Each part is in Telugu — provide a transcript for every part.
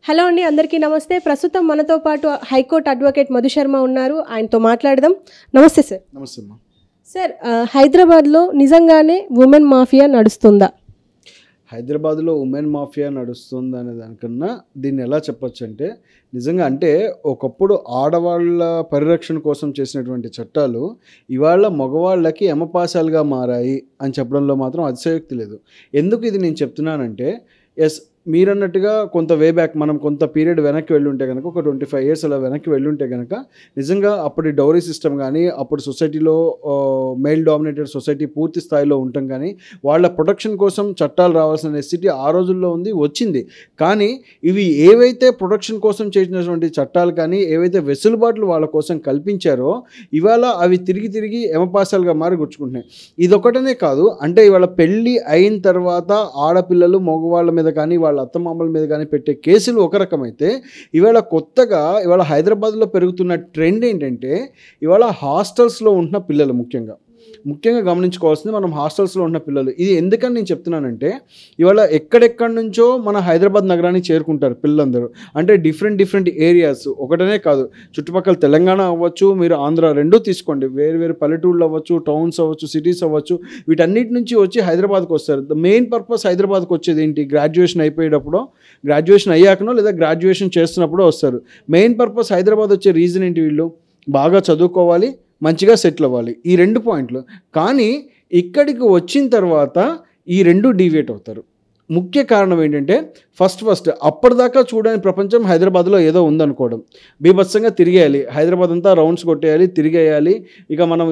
హలో అండి, అందరికీ నమస్తే. ప్రస్తుతం మనతో పాటు హైకోర్టు అడ్వకేట్ మధు శర్మ ఉన్నారు. ఆయనతో మాట్లాడదాం. నమస్తే సార్. నమస్తే అమ్మా. సార్, హైదరాబాద్లో నిజంగానే ఉమెన్ మాఫియా నడుస్తుందా? హైదరాబాద్లో ఉమెన్ మాఫియా నడుస్తుంది అనే దానికన్నా దీన్ని ఎలా చెప్పొచ్చు అంటే, నిజంగా అంటే ఒకప్పుడు ఆడవాళ్ళ పరిరక్షణ కోసం చేసినటువంటి చట్టాలు ఇవాళ మగవాళ్ళకి యమపాశాలుగా మారాయి అని చెప్పడంలో మాత్రం అతిశయోక్తి లేదు. ఎందుకు ఇది నేను చెప్తున్నానంటే, ఎస్ మీరన్నట్టుగా కొంత వే బ్యాక్ మనం కొంత పీరియడ్ వెనక్కి వెళ్ళుంటే కనుక, ఒక 25 years అలా వెనక్కి వెళ్ళుంటే కనుక, నిజంగా అప్పటి డౌరీ సిస్టమ్ కానీ, అప్పుడు సొసైటీలో మేల్ డామినేటెడ్ సొసైటీ పూర్తి స్థాయిలో ఉండటం కానీ, వాళ్ళ ప్రొటెక్షన్ కోసం చట్టాలు రావాల్సిన నెసిటీ ఆ రోజుల్లో వచ్చింది. కానీ ఇవి ఏవైతే ప్రొటెక్షన్ కోసం చేసినటువంటి చట్టాలు కానీ, ఏవైతే వెసులుబాట్లు వాళ్ళ కోసం కల్పించారో, ఇవాళ అవి తిరిగి యమపాశాలుగా మారి గుచ్చుకుంటున్నాయి. ఇదొకటనే కాదు, అంటే ఇవాళ పెళ్ళి అయిన తర్వాత ఆడపిల్లలు మగవాళ్ళ మీద కానీ, వాళ్ళ అత్తమామల మీద కానీ పెట్టే కేసులు ఒక రకమైతే, ఇవాళ కొత్తగా ఇవాళ హైదరాబాద్లో పెరుగుతున్న ట్రెండ్ ఏంటంటే, ఇవాళ హాస్టల్స్లో ఉంటున్న పిల్లలు ముఖ్యంగా గమనించుకోవాల్సింది మనం హాస్టల్స్లో ఉన్న పిల్లలు. ఇది ఎందుకని నేను చెప్తున్నానంటే, ఇవాళ ఎక్కడెక్కడి నుంచో మన హైదరాబాద్ నగరానికి చేరుకుంటారు పిల్లలందరూ. అంటే డిఫరెంట్ ఏరియాస్ ఒకటనే కాదు, చుట్టుపక్కల తెలంగాణ అవ్వచ్చు, మీరు ఆంధ్ర రెండూ తీసుకోండి, వేరు పల్లెటూళ్ళు అవ్వచ్చు, టౌన్స్ అవ్వచ్చు, సిటీస్ అవ్వచ్చు, వీటన్నిటి నుంచి వచ్చి హైదరాబాద్కి వస్తారు. ద మెయిన్ పర్పస్ హైదరాబాద్కి వచ్చేది ఏంటి? గ్రాడ్యుయేషన్ అయిపోయేటప్పుడు, గ్రాడ్యుయేషన్ అయ్యాకనో లేదా గ్రాడ్యుయేషన్ చేస్తున్నప్పుడు వస్తారు. మెయిన్ పర్పస్ హైదరాబాద్ వచ్చే రీజన్ ఏంటి? వీళ్ళు బాగా చదువుకోవాలి, మంచిగా సెటిల్ అవ్వాలి, ఈ 2 పాయింట్లు. కానీ ఇక్కడికి వచ్చిన తర్వాత ఈ 2 డీవియేట్ అవుతారు. ముఖ్య కారణం ఏంటంటే, ఫస్ట్ అప్పటిదాకా చూడని ప్రపంచం హైదరాబాద్లో ఏదో ఉందనుకోవడం, బీభత్సంగా తిరిగేయాలి, హైదరాబాద్ అంతా రౌండ్స్ కొట్టేయాలి, తిరిగేయాలి, ఇక మనం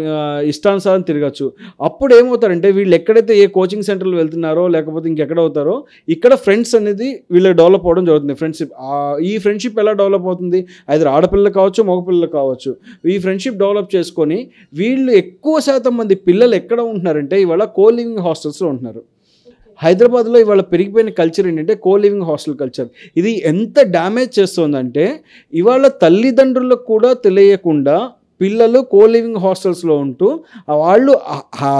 ఇష్టానుసారం తిరగచ్చు. అప్పుడు ఏమవుతారంటే, వీళ్ళు ఎక్కడైతే ఏ కోచింగ్ సెంటర్లు వెళ్తున్నారో లేకపోతే ఇంకెక్కడ అవుతారో, ఇక్కడ ఫ్రెండ్స్ అనేది వీళ్ళకి డెవలప్ అవ్వడం జరుగుతుంది. ఫ్రెండ్షిప్, ఈ ఫ్రెండ్షిప్ ఎలా డెవలప్ అవుతుంది? ఐదర్ ఆడపిల్లలు కావచ్చు, మగపిల్లలు కావచ్చు. ఈ ఫ్రెండ్షిప్ డెవలప్ చేసుకొని వీళ్ళు ఎక్కువ శాతం మంది పిల్లలు ఎక్కడ ఉంటున్నారంటే, ఇవాళ కో లివింగ్ హాస్టల్స్లో ఉంటున్నారు. హైదరాబాద్లో ఇవాళ పెరిగిపోయిన కల్చర్ ఏంటంటే కో లివింగ్ హాస్టల్ కల్చర్. ఇది ఎంత డ్యామేజ్ చేస్తుందంటే, ఇవాళ తల్లిదండ్రులకు కూడా తెలియకుండా పిల్లలు కో లివింగ్ హాస్టల్స్లో ఉంటూ వాళ్ళు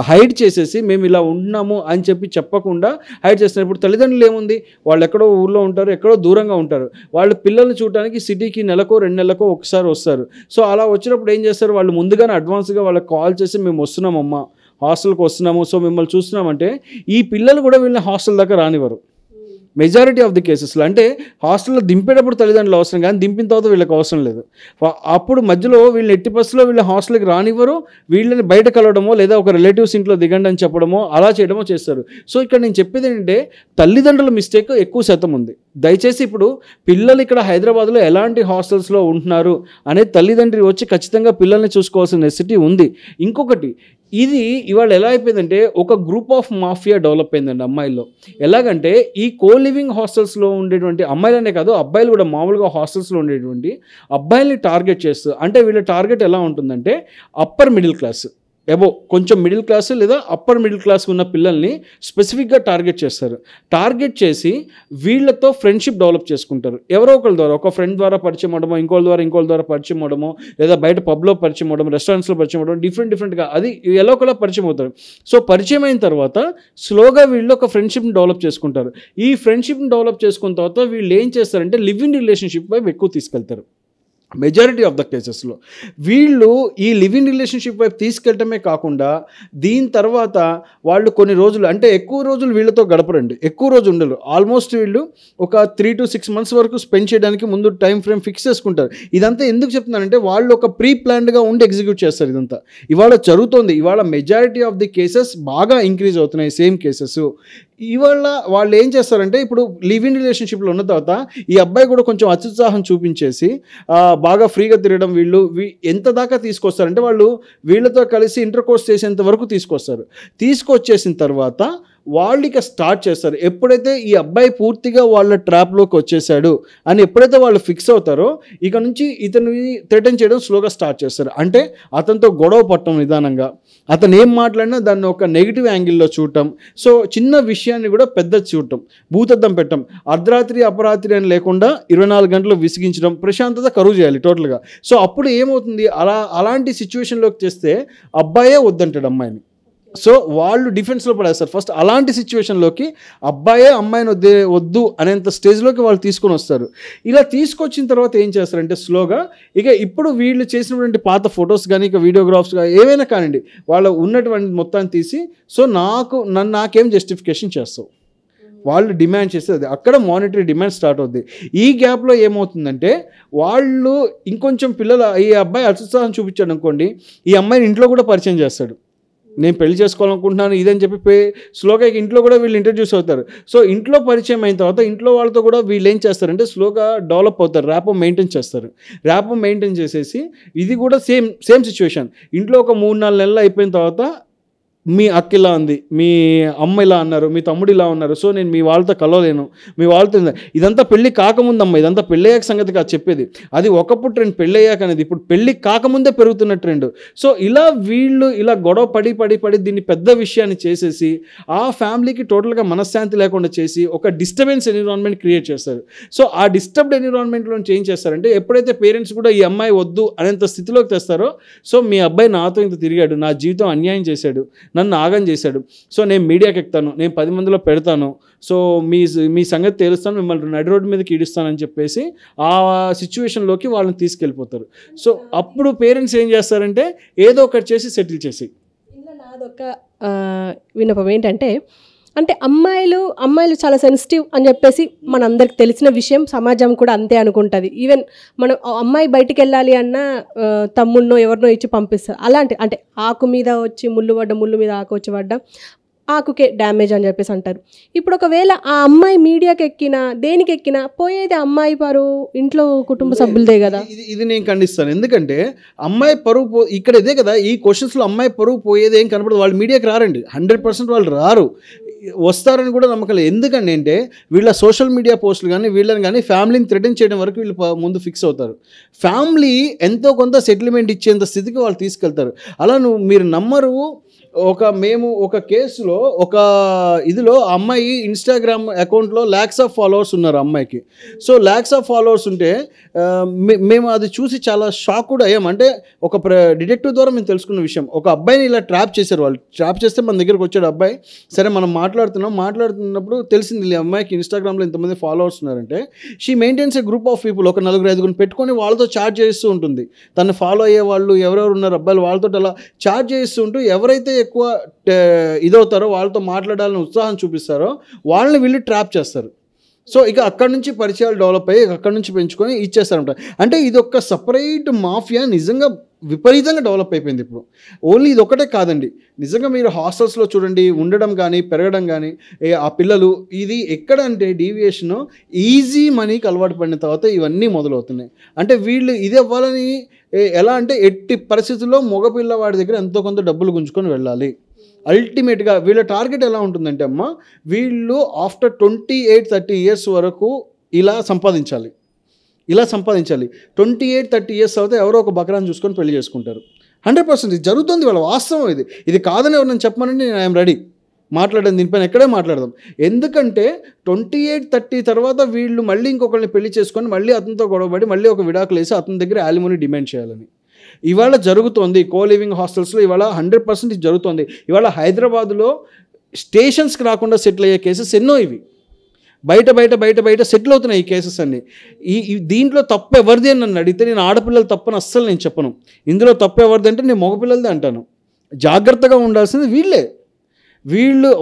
హైడ్ చేసేసి మేము ఇలా ఉంటున్నాము అని చెప్పకుండా హైడ్ చేస్తున్నారు. ఇప్పుడు తల్లిదండ్రులు ఏముంది, వాళ్ళు ఎక్కడో ఊళ్ళో ఉంటారు, ఎక్కడో దూరంగా ఉంటారు. వాళ్ళు పిల్లల్ని చూడడానికి సిటీకి నెలకో 2 నెలలకో ఒకసారి వస్తారు. సో అలా వచ్చినప్పుడు ఏం చేస్తారు, వాళ్ళు ముందుగానే అడ్వాన్స్గా వాళ్ళకి కాల్ చేసి మేము వస్తున్నామమ్మా, హాస్టల్కి వస్తున్నాము, సో మిమ్మల్ని చూస్తున్నామంటే ఈ పిల్లలు కూడా వీళ్ళని హాస్టల్ దాకా రానివ్వరు మెజారిటీ ఆఫ్ ది కేసెస్లో. అంటే హాస్టల్లో దింపేటప్పుడు తల్లిదండ్రులు అవసరం, కానీ దింపిన తర్వాత వీళ్ళకి అవసరం లేదు. అప్పుడు మధ్యలో వీళ్ళని ఎట్టి బస్సులో వీళ్ళ హాస్టల్కి రానివ్వరు, వీళ్ళని బయట కలవడమో లేదా ఒక రిలేటివ్స్ ఇంట్లో దిగండి అని చెప్పడమో అలా చేయడమో చేస్తారు. సో ఇక్కడ నేను చెప్పేది ఏంటంటే, తల్లిదండ్రుల మిస్టేక్ ఎక్కువ శాతం ఉంది. దయచేసి ఇప్పుడు పిల్లలు ఇక్కడ హైదరాబాద్లో ఎలాంటి హాస్టల్స్లో ఉంటున్నారు అనేది తల్లిదండ్రి వచ్చి ఖచ్చితంగా పిల్లల్ని చూసుకోవాల్సిన నెసిటీ ఉంది. ఇంకొకటి, ఇది ఇవాళ ఎలా అయిపోయిందంటే, ఒక గ్రూప్ ఆఫ్ మాఫియా డెవలప్ అయిందండి అమ్మాయిల్లో. ఎలాగంటే, ఈ కో లివింగ్ హాస్టల్స్లో ఉండేటువంటి అమ్మాయిలనే కాదు, అబ్బాయిలు కూడా మామూలుగా హాస్టల్స్లో ఉండేటువంటి అబ్బాయిల్ని టార్గెట్ చేస్తూ, అంటే వీళ్ళ టార్గెట్ ఎలా ఉంటుందంటే, అప్పర్ మిడిల్ క్లాస్, కొంచెం మిడిల్ క్లాస్ లేదా అప్పర్ మిడిల్ క్లాస్ ఉన్న పిల్లల్ని స్పెసిఫిక్గా టార్గెట్ చేస్తారు. టార్గెట్ చేసి వీళ్ళతో ఫ్రెండ్షిప్ డెవలప్ చేసుకుంటారు. ఎవరో ఒకరి ద్వారా, ఒక ఫ్రెండ్ ద్వారా పరిచయం అవడమో, ఇంకోళ్ళ ద్వారా పరిచయం అవడమో, లేదా బయట పబ్లో పరిచయం అవడం, రెస్టారెంట్స్లో పరిచయం అవడం, డిఫరెంట్గా అది ఎలా ఒకలా పరిచయం అవుతారు. సో పరిచయం అయిన తర్వాత స్లోగా వీళ్ళు ఒక ఫ్రెండ్షిప్ని డెవలప్ చేసుకుంటారు. ఈ ఫ్రెండ్షిప్ని డెవలప్ చేసుకున్న తర్వాత వీళ్ళు ఏం చేస్తారంటే, లివ్ ఇన్ రిలేషన్షిప్ వైపు ఎక్కువ తీసుకెళ్తారు. మెజారిటీ ఆఫ్ ద కేసెస్లో వీళ్ళు ఈ లివ్ ఇన్ రిలేషన్షిప్ వైపు తీసుకెళ్ళటమే కాకుండా, దీని తర్వాత వాళ్ళు కొన్ని రోజులు, అంటే ఎక్కువ రోజులు వీళ్ళతో గడపరండి, ఎక్కువ రోజు ఉండరు. ఆల్మోస్ట్ వీళ్ళు ఒక 3 to 6 months వరకు స్పెండ్ చేయడానికి ముందు టైం ఫ్రేమ్ ఫిక్స్ చేసుకుంటారు. ఇదంతా ఎందుకు చెప్తున్నానంటే, వాళ్ళు ఒక ప్రీ ప్లాన్డ్గా ఉండి ఎగ్జిక్యూట్ చేస్తారు. ఇదంతా ఇవాళ జరుగుతోంది. ఇవాళ మెజారిటీ ఆఫ్ ది కేసెస్ బాగా ఇంక్రీజ్ అవుతున్నాయి, సేమ్ కేసెస్. ఇవాళ వాళ్ళు ఏం చేస్తారంటే, ఇప్పుడు లివ్ ఇన్ రిలేషన్షిప్లో ఉన్న తర్వాత ఈ అబ్బాయి కూడా కొంచెం అత్యుత్సాహం చూపించేసి బాగా ఫ్రీగా తిరగడం, వీళ్ళు ఎంత దాకా తీసుకొస్తారంటే, వాళ్ళు వీళ్ళతో కలిసి ఇంటర్ కోర్స్ చేసేంత వరకు తీసుకొచ్చేసిన తర్వాత వాళ్ళు ఇక స్టార్ట్ చేస్తారు. ఎప్పుడైతే ఈ అబ్బాయి పూర్తిగా వాళ్ళ ట్రాప్లోకి వచ్చేసాడు అని ఎప్పుడైతే వాళ్ళు ఫిక్స్ అవుతారో, ఇక నుంచి ఇతన్ని థ్రెటన్ చేయడం స్లోగా స్టార్ట్ చేస్తారు. అంటే అతనితో గొడవ పట్టడం, నిదానంగా అతను ఏం మాట్లాడినా దాన్ని ఒక నెగిటివ్ యాంగిల్లో చూడటం, సో చిన్న విషయాన్ని కూడా పెద్ద చూడటం, భూతద్దం పెట్టడం, అర్ధరాత్రి అపరాత్రి అని లేకుండా 24 గంటలు విసిగించడం, ప్రశాంతత కరువు చేయాలి టోటల్గా. సో అప్పుడు ఏమవుతుంది, అలాంటి సిచ్యువేషన్లోకి చేస్తే అబ్బాయే వద్దంటాడు అమ్మాయిని. సో వాళ్ళు డిఫెన్స్లో పడేస్తారు ఫస్ట్. అలాంటి సిచ్యువేషన్లోకి అబ్బాయే అమ్మాయిని వద్దు అనేంత స్టేజ్లోకి వాళ్ళు తీసుకొని వస్తారు. ఇలా తీసుకొచ్చిన తర్వాత ఏం చేస్తారంటే స్లోగా ఇక ఇప్పుడు వీళ్ళు చేసినటువంటి పాత ఫొటోస్ కానీ ఇక వీడియోగ్రాఫ్స్ కానీ ఏవైనా కానివ్వండి వాళ్ళు ఉన్నటువంటి మొత్తాన్ని తీసి సో నాకేం జస్టిఫికేషన్ చేస్తావు వాళ్ళు డిమాండ్ చేస్తే అక్కడ మానిటరీ డిమాండ్ స్టార్ట్ అవుద్ది. ఈ గ్యాప్లో ఏమవుతుందంటే వాళ్ళు ఇంకొంచెం పిల్లలు ఈ అబ్బాయి అత్యుత్సాహం చూపించాడు అనుకోండి, ఈ అమ్మాయిని ఇంట్లో కూడా పరిచయం చేస్తాడు. నేను పెళ్లి చేసుకోవాలనుకుంటున్నాను ఇదని చెప్పి స్లోగా ఇంట్లో కూడా వీళ్ళు ఇంట్రడ్యూస్ అవుతారు. సో ఇంట్లో పరిచయం అయిన తర్వాత ఇంట్లో వాళ్ళతో కూడా వీళ్ళు ఏం చేస్తారంటే స్లోగా డెవలప్ అవుతారు, ర్యాపో మెయింటైన్ చేస్తారు. ర్యాపో మెయింటైన్ చేసేసి ఇది కూడా సేమ్ సిచ్యువేషన్. ఇంట్లో ఒక 3-4 నెలలు అయిపోయిన తర్వాత మీ అక్క ఇలా ఉంది, మీ అమ్మ ఇలా అన్నారు, మీ తమ్ముడు ఇలా ఉన్నారు, సో నేను మీ వాళ్ళతో కలవలేను, మీ వాళ్ళతో ఇదంతా పెళ్ళి కాకముందమ్మ, ఇదంతా పెళ్ళయ్యాక సంగతి కాదు చెప్పేది. అది ఒకప్పుడు ట్రెండ్ పెళ్ళయ్యాక అనేది, ఇప్పుడు పెళ్ళి కాకముందే పెరుగుతున్న ట్రెండ్. సో ఇలా వీళ్ళు ఇలా గొడవ పడి దీన్ని పెద్ద విషయాన్ని చేసేసి ఆ ఫ్యామిలీకి టోటల్గా మనశ్శాంతి లేకుండా చేసి ఒక డిస్టర్బెన్స్ ఎన్విరాన్మెంట్ క్రియేట్ చేస్తారు. సో ఆ డిస్టర్బ్డ్ ఎన్విరాన్మెంట్లో ఏం చేస్తారంటే ఎప్పుడైతే పేరెంట్స్ కూడా ఈ అమ్మాయి వద్దు అనేంత స్థితిలోకి తెస్తారో, సో మీ అబ్బాయి నాతో ఇంత తిరిగాడు, నా జీవితం అన్యాయం చేశాడు, నన్ను ఆగం చేశాడు, సో నేను మీడియాకి ఎక్కుతాను, నేను 10 మందిలో పెడతాను, సో మీ సంగతి తెలుస్తాను, మిమ్మల్ని నడి రోడ్డు మీదకి ఈడుస్తానని చెప్పేసి ఆ సిచ్యువేషన్లోకి వాళ్ళని తీసుకెళ్ళిపోతారు. సో అప్పుడు పేరెంట్స్ ఏం చేస్తారంటే ఏదో ఒకటి చేసి సెటిల్ చేసి. ఇలా నాదొక విన్నపం ఏంటంటే అంటే అమ్మాయిలు చాలా సెన్సిటివ్ అని చెప్పేసి మనందరికి తెలిసిన విషయం, సమాజం కూడా అంతే అనుకుంటుంది. ఈవెన్ మనం అమ్మాయి బయటికి వెళ్ళాలి అన్న తమ్ముడినో ఎవరినో ఇచ్చి పంపిస్తారు. అలాంటి అంటే ఆకు మీద వచ్చి ముళ్ళు మీద ఆకు వచ్చి పడ్డా ఆకుకే డ్యామేజ్ అని చెప్పేసి అంటారు. ఇప్పుడు ఒకవేళ ఆ అమ్మాయి మీడియాకి ఎక్కినా దేనికి ఎక్కినా పోయేది అమ్మాయి పరువు, ఇంట్లో కుటుంబ సభ్యులదే కదా. ఇది నేను ఖండిస్తాను. ఎందుకంటే అమ్మాయి పరువు ఇక్కడ ఇదే కదా, ఈ క్వశ్చన్స్లో అమ్మాయి పరువు పోయేది ఏం కనపడదు. వాళ్ళు మీడియాకి రారండి, 100% వాళ్ళు రారు, వస్తారని కూడా నమ్మకం లేదు. ఎందుకంటే అంటే వీళ్ళ సోషల్ మీడియా పోస్టులు కానీ వీళ్ళని కానీ ఫ్యామిలీని థ్రెటన్ చేయడం వరకు వీళ్ళు ముందు ఫిక్స్ అవుతారు. ఫ్యామిలీ ఎంతో కొంత సెటిల్మెంట్ ఇచ్చేంత స్థితికి వాళ్ళు తీసుకెళ్తారు. అలా మీరు నమ్మరు. మేము ఒక కేసులో ఒక ఇదిలో అమ్మాయి ఇన్స్టాగ్రామ్ అకౌంట్లో lakhs of followers ఉన్నారు అమ్మాయికి. సో lakhs of followers ఉంటే మేము అది చూసి చాలా షాక్ కూడా అయ్యాం. అంటే ఒక డిటెక్టివ్ ద్వారా మేము తెలుసుకున్న విషయం, ఒక అబ్బాయిని ఇలా ట్రాప్ చేశారు. వాళ్ళు ట్రాప్ చేస్తే మన దగ్గరకు వచ్చాడు అబ్బాయి. సరే మనం మాట్లాడుతున్నప్పుడు తెలిసింది ఈ అమ్మాయికి ఇన్స్టాగ్రామ్లో ఇంతమంది ఫాలోవర్స్ ఉన్నారంటే she maintains A group of people, ఒక 4-5 పెట్టుకొని వాళ్ళతో చాట్ చేస్తూ ఉంటుంది. తను ఫాలో అయ్యే వాళ్ళు ఎవరెవరు ఉన్నారు అబ్బాయిలు వాళ్ళతో అలా చాట్ చేస్తూ ఉంటూ ఎవరైతే ఎక్కువ ఇదవుతారో వాళ్ళతో మాట్లాడాలని ఉత్సాహం చూపిస్తారో వాళ్ళని వీళ్ళు ట్రాప్ చేస్తారు. సో ఇక అక్కడి నుంచి పరిచయాలు డెవలప్ అయ్యి అక్కడి నుంచి పెంచుకొని ఇచ్చేస్తారంట. అంటే ఇది ఒక సపరేట్ మాఫియా నిజంగా విపరీతంగా డెవలప్ అయిపోయింది ఇప్పుడు. ఓన్లీ ఇది ఒకటే కాదండి, నిజంగా మీరు హాస్టల్స్లో చూడండి, ఉండడం కానీ పెరగడం కానీ ఆ పిల్లలు ఇది ఎక్కడ అంటే డీవియేషను ఈజీ మనీకి అలవాటు పడిన తర్వాత ఇవన్నీ మొదలవుతున్నాయి. అంటే వీళ్ళు ఇది అవ్వాలని ఎలా అంటే ఎట్టి పరిస్థితుల్లో మగపిల్లవాడి దగ్గర ఎంతో కొంత డబ్బులు గుంజుకొని వెళ్ళాలి. అల్టిమేట్గా వీళ్ళ టార్గెట్ ఎలా ఉంటుందంటే అమ్మ, వీళ్ళు ఆఫ్టర్ 28-30 years వరకు ఇలా సంపాదించాలి. 28-30 years తర్వాత ఎవరో ఒక బకరాన్ని చూసుకొని పెళ్లి చేసుకుంటారు. 100% ఇది జరుగుతుంది, వాళ్ళ వాస్తవం ఇది కాదని ఎవరిని చెప్పమనండి, నేను ఐఎమ్ రెడీ మాట్లాడడం, దీనిపైన ఎక్కడే మాట్లాడదాం. ఎందుకంటే 28-30 తర్వాత వీళ్ళు మళ్ళీ ఇంకొకరిని పెళ్లి చేసుకొని మళ్ళీ అతనితో గొడవపడి మళ్ళీ ఒక విడాకులు వేసి అతని దగ్గర యాలిమోనీ డిమాండ్ చేయాలని ఇవాళ జరుగుతోంది. కోలివింగ్ హాస్టల్స్లో ఇవాళ 100% జరుగుతోంది. ఇవాళ హైదరాబాద్లో స్టేషన్స్కి రాకుండా సెటిల్ అయ్యే కేసెస్ ఎన్నో ఇవి బయట సెటిల్ అవుతున్నాయి ఈ కేసెస్ అన్ని. దీంట్లో తప్పు ఎవరిది అని నన్ను అడిగితే నేను ఆడపిల్లలు తప్పని అస్సలు నేను చెప్పను. ఇందులో తప్పు ఎవరిది అంటే నేను మగపిల్లలదే అంటాను. జాగ్రత్తగా ఉండాల్సింది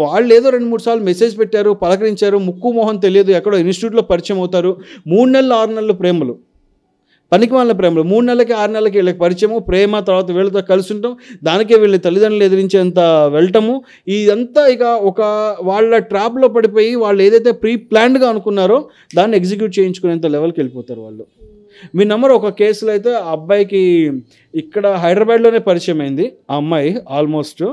వాళ్ళు ఏదో 2-3 సార్లు మెసేజ్ పెట్టారు, పలకరించారు, ముక్కు మొహం తెలియదు, ఎక్కడో ఇన్స్టిట్యూట్లో పరిచయం అవుతారు. 3 నెలలు 6 నెలలు ప్రేమలు, పనికి వాళ్ళ ప్రేమలు, 3 నెలలకి 6 నెలలకి వీళ్ళకి పరిచయము, ప్రేమ, తర్వాత వీళ్ళతో కలిసి ఉంటాం, దానికే వీళ్ళ తల్లిదండ్రులు ఎదిరించేంత వెళ్ళటము. ఇదంతా ఇక ఒక వాళ్ళ ట్రాప్లో పడిపోయి వాళ్ళు ఏదైతే ప్రీ ప్లాన్డ్గా అనుకున్నారో దాన్ని ఎగ్జిక్యూట్ చేయించుకునేంత లెవెల్కి వెళ్ళిపోతారు వాళ్ళు. మీ నెంబర్ ఒక కేసులో అయితే ఆ అబ్బాయికి ఇక్కడ హైదరాబాద్లోనే పరిచయం అయింది. ఆ అమ్మాయి ఆల్మోస్ట్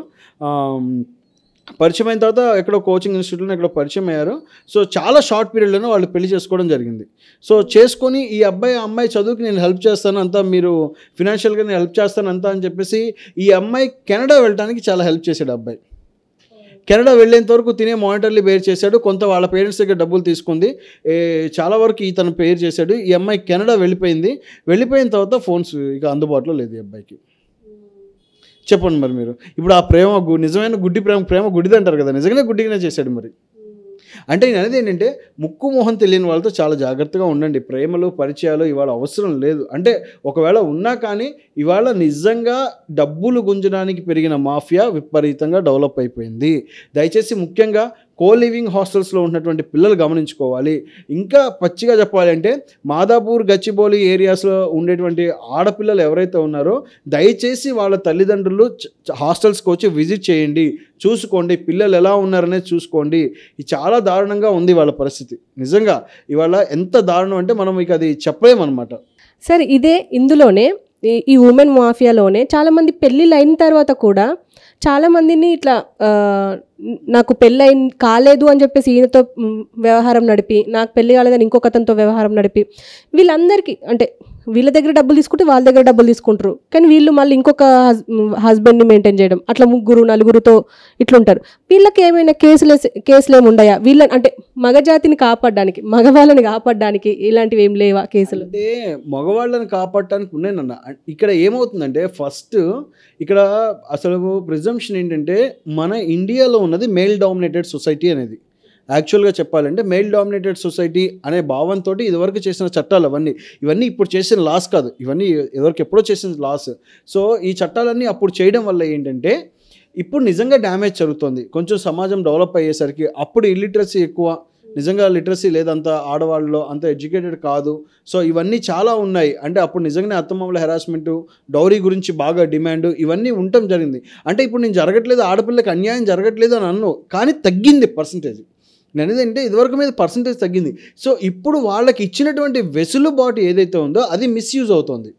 పరిచయం అయిన తర్వాత ఎక్కడో కోచింగ్ ఇన్స్టిట్యూట్లో ఎక్కడో పరిచయం అయ్యారు. సో చాలా షార్ట్ పీరియడ్లోనే వాళ్ళు పెళ్లి చేసుకోవడం జరిగింది. సో చేసుకొని ఈ అమ్మాయి చదువుకి నేను హెల్ప్ చేస్తాను అంతా, మీరు ఫినాన్షియల్గా నేను హెల్ప్ చేస్తాను అంతా అని చెప్పేసి ఈ అమ్మాయి కెనడా వెళ్ళడానికి చాలా హెల్ప్ చేశాడు. అబ్బాయి కెనడా వెళ్ళేంత వరకు తినే మానిటర్లీ బేర్ చేశాడు, కొంత వాళ్ళ పేరెంట్స్ దగ్గర డబ్బులు తీసుకుంది, చాలా వరకు ఇతను పేర్ చేశాడు. ఈ అమ్మాయి కెనడా వెళ్ళిపోయిన తర్వాత ఫోన్స్ ఇక అందుబాటులో లేదు ఈ అబ్బాయికి. చెప్పండి మరి మీరు. ఇప్పుడు ఆ ప్రేమ నిజమైన గుడ్డి ప్రేమ గుడ్డిది అంటారు కదా, నిజంగానే గుడ్డిగానే చేశాడు మరి. అంటే నేను అనేది ఏంటంటే ముక్కు మొహం తెలియని వాళ్ళతో చాలా జాగ్రత్తగా ఉండండి. ప్రేమలు పరిచయాలు ఇవాళ అవసరం లేదు. అంటే ఒకవేళ ఉన్నా కానీ ఇవాళ నిజంగా డబ్బులు గుంజడానికి పెరిగిన మాఫియా విపరీతంగా డెవలప్ అయిపోయింది. దయచేసి ముఖ్యంగా లివింగ్ హాస్టల్స్లో ఉన్నటువంటి పిల్లలు గమనించుకోవాలి. ఇంకా పచ్చిగా చెప్పాలంటే మాదాపూర్ గచ్చిబౌలి ఏరియాస్లో ఉండేటువంటి ఆడపిల్లలు ఎవరైతే ఉన్నారో దయచేసి వాళ్ళ తల్లిదండ్రులు హాస్టల్స్కి వచ్చి విజిట్ చేయండి, చూసుకోండి, పిల్లలు ఎలా ఉన్నారనేది చూసుకోండి. ఇది చాలా దారుణంగా ఉంది వాళ్ళ పరిస్థితి. నిజంగా ఇవాళ ఎంత దారుణం అంటే మనం ఇక అది చెప్పలేమన్నమాట. సరే, ఇందులోనే ఈ ఉమెన్ మాఫియాలోనే చాలామంది పెళ్ళిళ్ళు అయిన తర్వాత కూడా చాలామందిని ఇట్లా నాకు పెళ్ళి కాలేదు అని చెప్పేసి ఈయనతో వ్యవహారం నడిపి, నాకు పెళ్ళి కాలేదని ఇంకొక అతనితో వ్యవహారం నడిపి, వీళ్ళందరికీ అంటే వీళ్ళ దగ్గర డబ్బులు తీసుకుంటే వాళ్ళ దగ్గర డబ్బులు తీసుకుంటారు, కానీ వీళ్ళు మళ్ళీ ఇంకొక హస్బెండ్ని మెయింటైన్ చేయడం, అట్లా 3-4తో ఇట్లుంటారు. వీళ్ళకి ఏమైనా కేసులు ఏమి ఉండయా? వీళ్ళ అంటే మగజాతిని కాపాడడానికి, మగవాళ్ళని కాపాడడానికి ఇలాంటివి ఏం లేవా కేసులు? అంటే మగవాళ్ళని కాపాడటానికి ఉన్నాయన్న. ఇక్కడ ఏమవుతుందంటే ఫస్ట్ ఇక్కడ అసలు ప్రిజంప్షన్ ఏంటంటే మన ఇండియాలో ఉన్నది మేల్ డామినేటెడ్ సొసైటీ అనేది. యాక్చువల్గా చెప్పాలంటే మేల్ డామినేటెడ్ సొసైటీ అనే భావంతో ఇదివరకు చేసిన చట్టాలు ఇవన్నీ ఇప్పుడు చేసిన లాస్ కాదు, ఇవన్నీ ఇదివరకు ఎప్పుడో చేసిన లాస్. సో ఈ చట్టాలన్నీ అప్పుడు చేయడం వల్ల ఏంటంటే ఇప్పుడు నిజంగా డ్యామేజ్ జరుగుతుంది. కొంచెం సమాజం డెవలప్ అయ్యేసరికి అప్పుడు ఇల్లిటరసీ ఎక్కువ, నిజంగా లిటరసీ లేదంత, ఆడవాళ్ళలో అంత ఎడ్యుకేటెడ్ కాదు. సో ఇవన్నీ చాలా ఉన్నాయి. అంటే అప్పుడు నిజంగానే అత్తమామల హెరాస్మెంటు, డౌరీ గురించి బాగా డిమాండ్, ఇవన్నీ ఉండటం జరిగింది. అంటే ఇప్పుడు నేను జరగట్లేదు, ఆడపిల్లకి అన్యాయం జరగట్లేదు అని అన్ను, కానీ తగ్గింది పర్సంటేజ్. నేను ఏంటంటే ఇదివరకు మీద పర్సంటేజ్ తగ్గింది. సో ఇప్పుడు వాళ్ళకి ఇచ్చినటువంటి వెసులుబాటు ఏదైతే ఉందో అది మిస్యూజ్ అవుతుంది.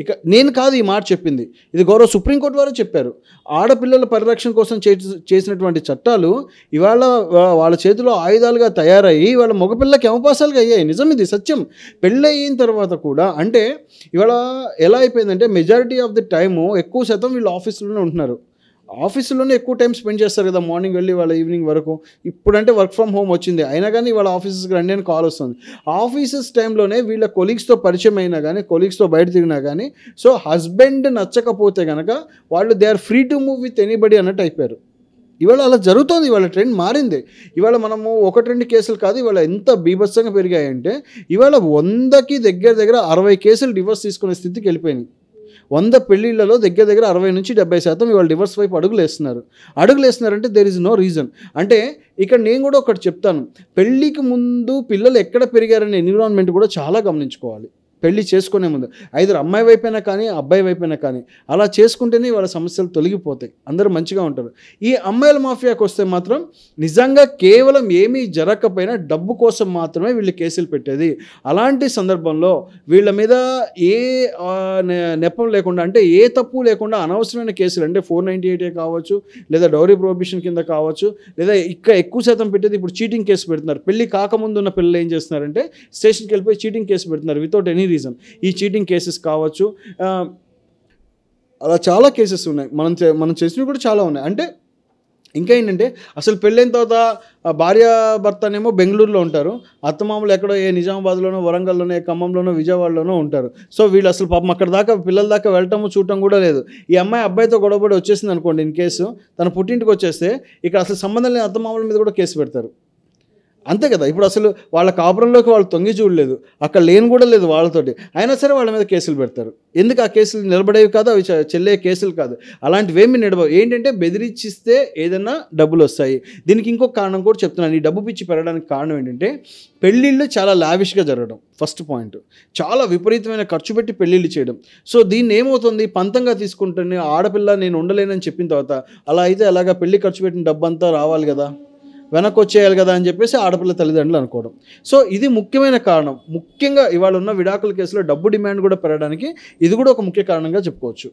ఇక నేను కాదు ఈ మాట చెప్పింది, ఇది గౌరవ సుప్రీంకోర్టు వారు చెప్పారు. ఆడపిల్లల పరిరక్షణ కోసం చేసినటువంటి చట్టాలు ఇవాళ వాళ్ళ చేతిలో ఆయుధాలుగా తయారయ్యి వాళ్ళ మగపిల్లలకి అవకాశాలుగా అయ్యాయి. నిజం, ఇది సత్యం. పెళ్ళి అయిన తర్వాత కూడా అంటే ఇవాళ ఎలా అయిపోయిందంటే మెజారిటీ ఆఫ్ ది టైము ఎక్కువ శాతం వీళ్ళు ఆఫీసులోనే ఉంటున్నారు. ఆఫీసులోనే ఎక్కువ టైం స్పెండ్ చేస్తారు కదా, మార్నింగ్ వెళ్ళి వాళ్ళ ఈవినింగ్ వరకు. ఇప్పుడంటే వర్క్ ఫ్రమ్ హోమ్ వచ్చింది, అయినా కానీ వాళ్ళ ఆఫీసెస్కి రండి అని కాల్ వస్తుంది. ఆఫీసెస్ టైంలోనే వీళ్ళ కొలీగ్స్తో పరిచయం అయినా కానీ, కొలీగ్స్తో బయట తిరిగినా కానీ, సో హస్బెండ్ నచ్చకపోతే కనుక వాళ్ళు they are free to move with anybody అన్నట్టు అయిపోయారు. ఇవాళ అలా జరుగుతుంది, ఇవాళ ట్రెండ్ మారింది. ఇవాళ మనము 1-2 కేసులు కాదు, ఇవాళ ఎంత బీభత్సంగా పెరిగాయంటే ఇవాళ 100కి దగ్గర 60 కేసులు డివోర్స్ తీసుకునే స్థితికి వెళ్ళిపోయినాయి. 100 పెళ్ళిళ్ళలో దగ్గర 60-70% ఇవాళ డివోర్స్ వైపు అడుగులు వేస్తున్నారంటే దేర్ ఇస్ నో రీజన్. అంటే ఇక్కడ నేను కూడా ఒకటి చెప్తాను, పెళ్ళికి ముందు పిల్లలు ఎక్కడ పెరిగారనే ఎన్విరాన్మెంట్ కూడా చాలా గమనించుకోవాలి. పెళ్లి చేసుకునే ముందు ఐదర్ అమ్మాయి వైపైనా కానీ అబ్బాయి వైపైనా కానీ అలా చేసుకుంటేనే వాళ్ళ సమస్యలు తొలగిపోతాయి, అందరూ మంచిగా ఉంటారు. ఈ అమ్మాయిల మాఫియాకి వస్తే మాత్రం నిజంగా కేవలం ఏమీ జరగకపోయినా డబ్బు కోసం మాత్రమే వీళ్ళు కేసులు పెట్టేది. అలాంటి సందర్భంలో వీళ్ళ మీద ఏ నెపం లేకుండా, అంటే ఏ తప్పు లేకుండా అనవసరమైన కేసులు, అంటే 498 కావచ్చు, లేదా డౌరీ ప్రొహిబిషన్ కింద కావచ్చు, లేదా ఇక్కడ ఎక్కువ శాతం పెట్టేది ఇప్పుడు చీటింగ్ కేసు పెడుతున్నారు. పెళ్లి కాకముందు ఉన్న పిల్లలు ఏం చేస్తున్నారంటే స్టేషన్కి వెళ్ళిపోయి చీటింగ్ కేసు పెడుతున్నారు వితౌట్ ఎనీ రీజన్. ఈ చీటింగ్ కేసెస్ కావచ్చు, అలా చాలా కేసెస్ ఉన్నాయి, మనం చేసినవి కూడా చాలా ఉన్నాయి. అంటే ఇంకా ఏంటంటే అసలు పెళ్ళైన తర్వాత భార్య భర్తనేమో బెంగళూరులో ఉంటారు, అత్తమామలు ఎక్కడో ఏ నిజామాబాద్లోనో, వరంగల్లోనో, ఖమ్మంలోనో, విజయవాడలోనో ఉంటారు. సో వీళ్ళు అసలు పాపం అక్కడ దాకా పిల్లల దాకా వెళ్ళటము చూడటం కూడా లేదు. ఈ అమ్మాయి అబ్బాయితో గొడవపడి వచ్చేసింది అనుకోండి, ఇన్ కేసు తన పుట్టింటికి వచ్చేస్తే ఇక్కడ అసలు సంబంధం లేని అత్తమామల మీద కూడా కేసు పెడతారు. అంతే కదా, ఇప్పుడు అసలు వాళ్ళ కాపురంలోకి వాళ్ళు తొంగి చూడలేదు, అక్కడ లేని కూడా లేదు వాళ్ళతోటి, అయినా సరే వాళ్ళ మీద కేసులు పెడతారు. ఎందుకు? ఆ కేసులు నిలబడేవి కాదు, అవి చెల్లే కేసులు కాదు, అలాంటివేమీ నిలబడవు. ఏంటంటే బెదిరించిస్తే ఏదైనా డబ్బులు వస్తాయి. దీనికి ఇంకొక కారణం కూడా చెప్తున్నాను. ఈ డబ్బు పిచ్చి పెరగడానికి కారణం ఏంటంటే పెళ్ళిళ్ళు చాలా లావిష్గా జరగడం ఫస్ట్ పాయింట్, చాలా విపరీతమైన ఖర్చు పెట్టి పెళ్ళిళ్ళు చేయడం. సో దీన్ని ఏమవుతుంది, పంతంగా తీసుకుంటుంది. ఆడపిల్ల నేను ఉండలేనని చెప్పిన తర్వాత అలా అయితే అలాగా పెళ్లి ఖర్చు పెట్టిన డబ్బు అంతా రావాలి కదా, వెనక్కి వచ్చేయాలి కదా అని చెప్పేసి ఆడపిల్ల తల్లిదండ్రులు అనుకోవడం. సో ఇది ముఖ్యమైన కారణం. ముఖ్యంగా ఇవాళ ఉన్న విడాకుల కేసులో డబ్బు డిమాండ్ కూడా పెరగడానికి ఇది కూడా ఒక ముఖ్య కారణంగా చెప్పుకోవచ్చు.